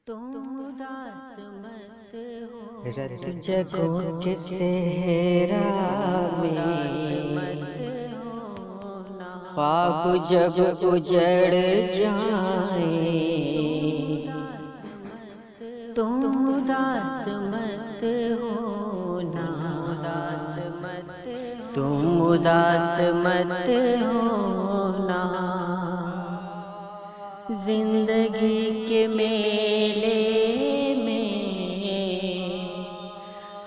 تم اداس مت ہو، رت جگوں کے صحرا میں خواب جب اجڑ جائیں، تم اداس مت ہونا، تم اداس مت ہونا، زندگی کے میلے میں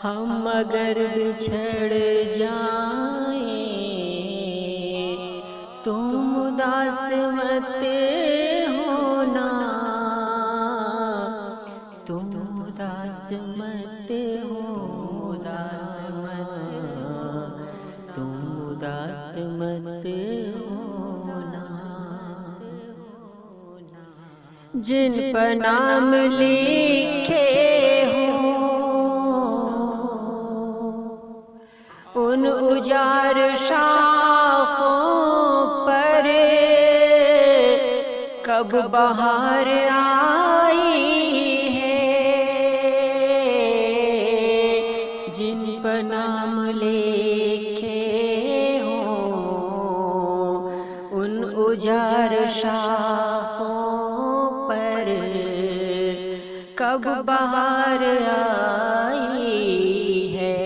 ہم اگر بچھڑ جائیں، تم اداس مت ہونا، تم اداس مت ہونا، تم اداس مت ہونا، جن پر نام لکھے ان اجار شاخوں پر کب بہار آئی ہے، جن پر نام لکھے ہوں ان اجار شاخوں پر کب بہار آئی ہے،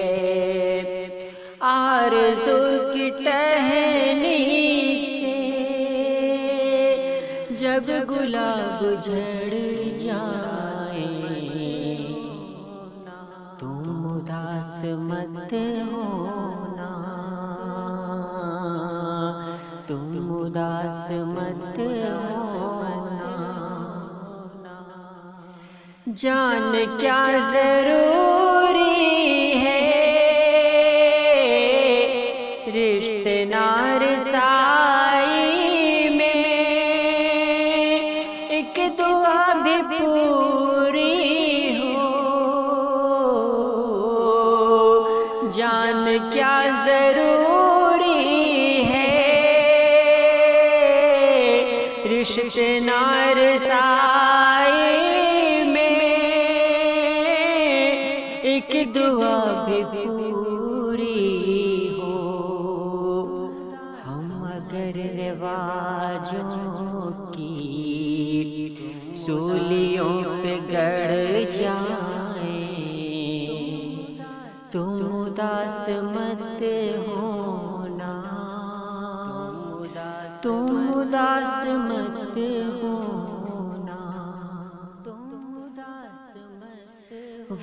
آرزو کی ٹہنی سے جب گلاب جھڑ جائیں، تم اداس مت ہونا، تم اداس مت ہونا، جان کیا ضروری ہے رشتے نارسائی میں، ایک دعا بھی پوری ہو، جان کیا ضروری ہے رشتے نارسائی میں، ایک دعا بھی پوری ہو، ہم اگر رواجوں کی سولیوں پہ گڑ جائیں، تم اداس مت ہونا، تم اداس مت ہونا،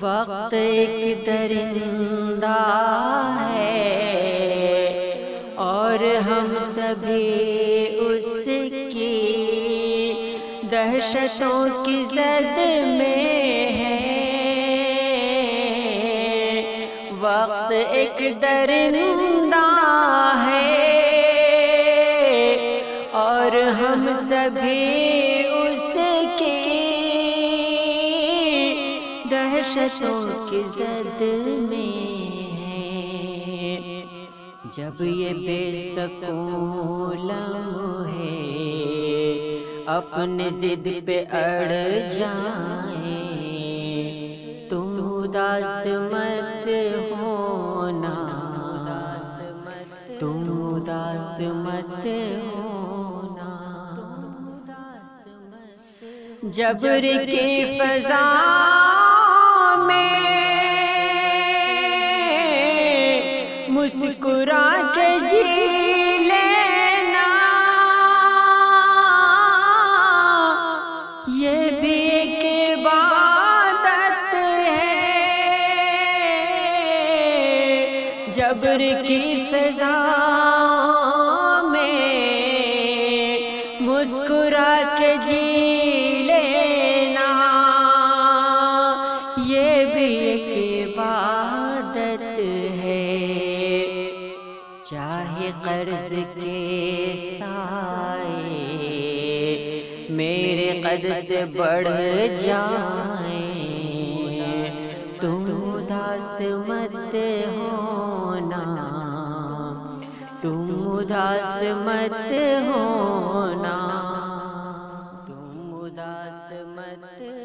وقت ایک درندہ ہے اور ہم سبھی اس کی دہشتوں کی زد میں ہیں، وقت ایک درندہ ہے اور ہم سبھی اس کی دہشتوں کی زد میں ہیں، جب یہ بے سکون لمحے اپنے ضد پہ اڑ جائیں، تم اداس مت ہونا، تم اداس مت ہونا، جبر کی فضا میں مسکرا کے جی لینا، یہ بھی ایک عبادت ہے، جبر کی فضا میں مسکرا کے جی لینا، یہ بھی ایک عبادت ہے، چاہے قرض کے سائے میرے قد سے بڑھ جائیں، تم اداس مت ہونا، تم اداس مت ہونا، تم اداس مت